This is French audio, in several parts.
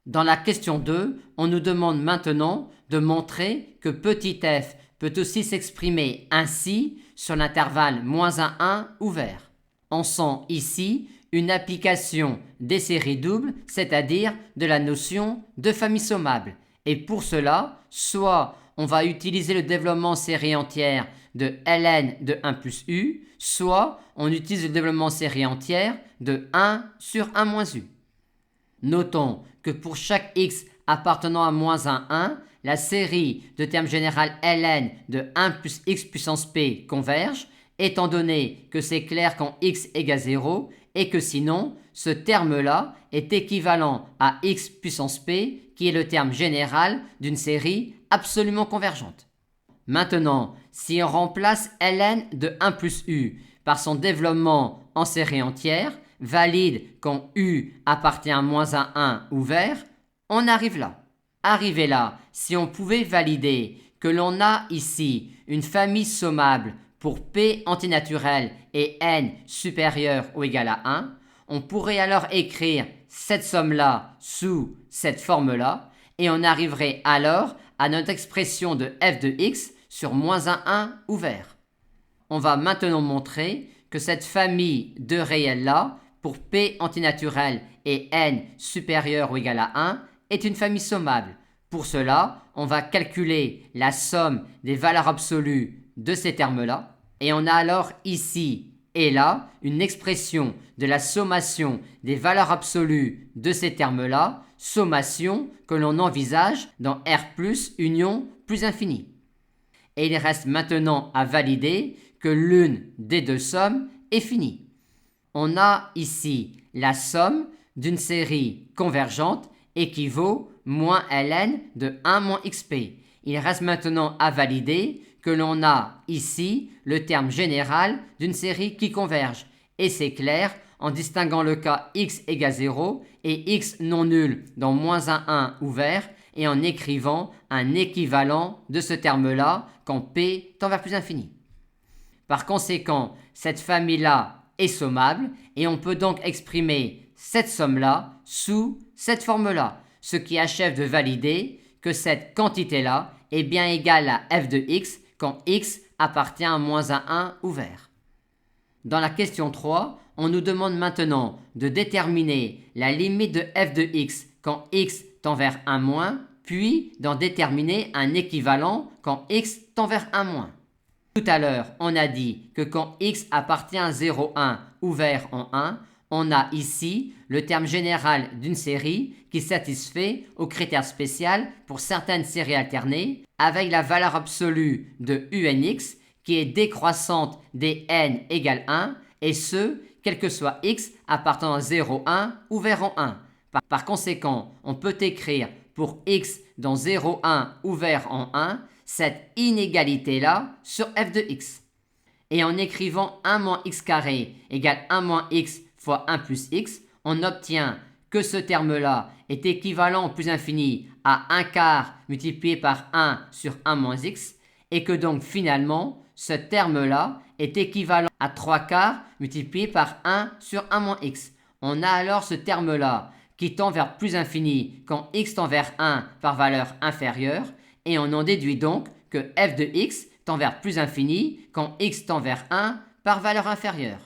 Dans la question 2, on nous demande maintenant de montrer que petit f peut aussi s'exprimer ainsi sur l'intervalle -1 ouvert. On sent ici une application des séries doubles, c'est-à-dire de la notion de famille sommable. Et pour cela, soit on va utiliser le développement en série entière de ln de 1 plus u, soit on utilise le développement en série entière de 1 sur 1 moins u. Notons que pour chaque x appartenant à -1, la série de termes général ln de 1 plus x puissance p converge, étant donné que c'est clair quand x égale 0 et que sinon, ce terme-là est équivalent à x puissance p, qui est le terme général d'une série absolument convergente. Maintenant, si on remplace ln de 1 plus u par son développement en série entière, valide quand u appartient à -1 ouvert, on arrive là. Arrivé là, si on pouvait valider que l'on a ici une famille sommable pour p antinaturel et n supérieur ou égal à 1, on pourrait alors écrire cette somme-là sous cette forme-là et on arriverait alors à notre expression de f de x sur -1 ouvert. On va maintenant montrer que cette famille de réels-là, pour p antinaturel et n supérieur ou égal à 1, est une famille sommable. Pour cela, on va calculer la somme des valeurs absolues de ces termes-là, et on a alors ici et là une expression de la sommation des valeurs absolues de ces termes-là, sommation que l'on envisage dans R plus union plus infini. Et il reste maintenant à valider que l'une des deux sommes est finie. On a ici la somme d'une série convergente équivaut moins ln de 1 moins xp. Il reste maintenant à valider que l'on a ici le terme général d'une série qui converge. Et c'est clair en distinguant le cas x égale 0 et x non nul dans -1 ouvert et en écrivant un équivalent de ce terme-là quand p tend vers plus infini. Par conséquent, cette famille-là est sommable et on peut donc exprimer cette somme-là sous cette forme-là, ce qui achève de valider que cette quantité-là est bien égale à f de x quand x appartient à -1 ouvert. Dans la question 3, on nous demande maintenant de déterminer la limite de f de x quand x tend vers 1-, puis d'en déterminer un équivalent quand x tend vers 1-. Tout à l'heure, on a dit que quand x appartient à 0,1 ouvert en 1, on a ici le terme général d'une série qui satisfait au critère spécial pour certaines séries alternées avec la valeur absolue de unx qui est décroissante des n égale 1 et ce, quel que soit x appartenant à 0,1 ouvert en 1. Par conséquent, on peut écrire pour x dans 0,1 ouvert en 1 cette inégalité-là sur f de x. Et en écrivant 1 moins x carré égale 1 moins x fois 1 plus x, on obtient que ce terme-là est équivalent au plus infini à 1 quart multiplié par 1 sur 1 moins x, et que donc finalement, ce terme-là est équivalent à 3 quarts multiplié par 1 sur 1 moins x. On a alors ce terme-là qui tend vers plus infini quand x tend vers 1 par valeur inférieure, et on en déduit donc que f de x tend vers plus infini quand x tend vers 1 par valeur inférieure.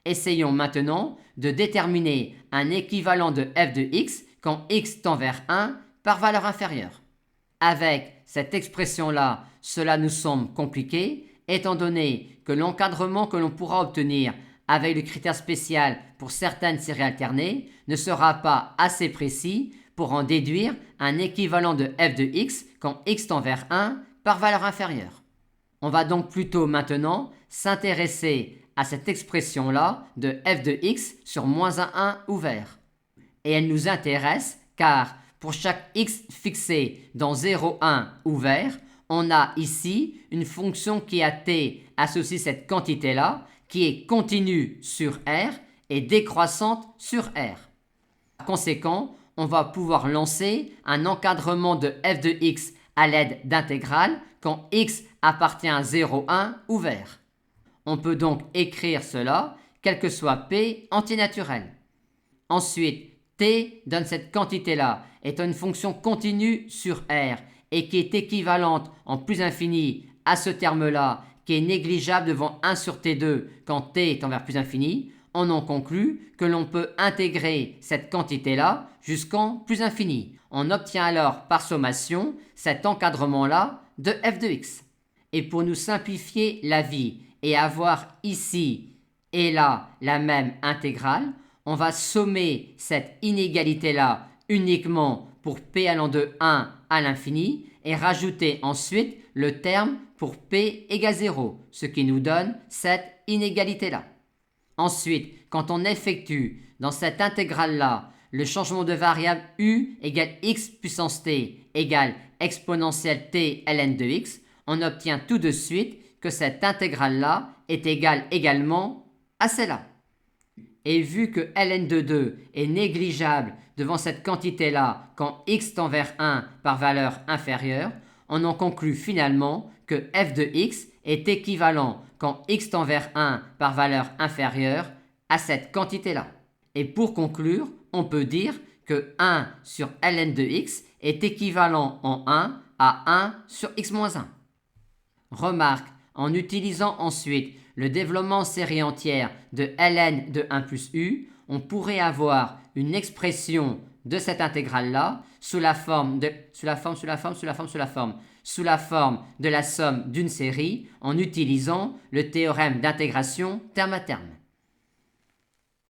Essayons maintenant de déterminer un équivalent de f de x quand x tend vers 1 par valeur inférieure. Avec cette expression-là, cela nous semble compliqué, étant donné que l'encadrement que l'on pourra obtenir avec le critère spécial pour certaines séries alternées ne sera pas assez précis pour en déduire un équivalent de f de x quand x tend vers 1 par valeur inférieure. On va donc plutôt maintenant s'intéresser à cette expression-là de f de x sur -1 ouvert. Et elle nous intéresse car pour chaque x fixé dans 0,1 ouvert, on a ici une fonction qui à t associe cette quantité-là qui est continue sur R et décroissante sur R. Par conséquent, on va pouvoir lancer un encadrement de f de x à l'aide d'intégrales quand x appartient à 0,1 ouvert. On peut donc écrire cela, quel que soit p antinaturel. Ensuite, T donne cette quantité-là, étant une fonction continue sur R et qui est équivalente en plus infini à ce terme-là, qui est négligeable devant 1 sur T2 quand T est envers plus infini, on en conclut que l'on peut intégrer cette quantité-là jusqu'en plus infini. On obtient alors par sommation cet encadrement-là de f de x. Et pour nous simplifier la vie et avoir ici et là la même intégrale, on va sommer cette inégalité-là uniquement pour p allant de 1 à l'infini et rajouter ensuite le terme pour p égale 0, ce qui nous donne cette inégalité-là. Ensuite, quand on effectue dans cette intégrale-là le changement de variable u égale x puissance t égale exponentielle t ln de x, on obtient tout de suite que cette intégrale-là est égale également à celle-là. Et vu que ln de 2 est négligeable devant cette quantité-là quand x tend vers 1 par valeur inférieure, on en conclut finalement que f de x est équivalent quand x tend vers 1 par valeur inférieure à cette quantité-là. Et pour conclure, on peut dire que 1 sur ln de x est équivalent en 1 à 1 sur x moins 1. Remarque, en utilisant ensuite le développement en série entière de ln de 1 plus u, on pourrait avoir une expression de cette intégrale-là sous la forme de la somme d'une série en utilisant le théorème d'intégration terme à terme.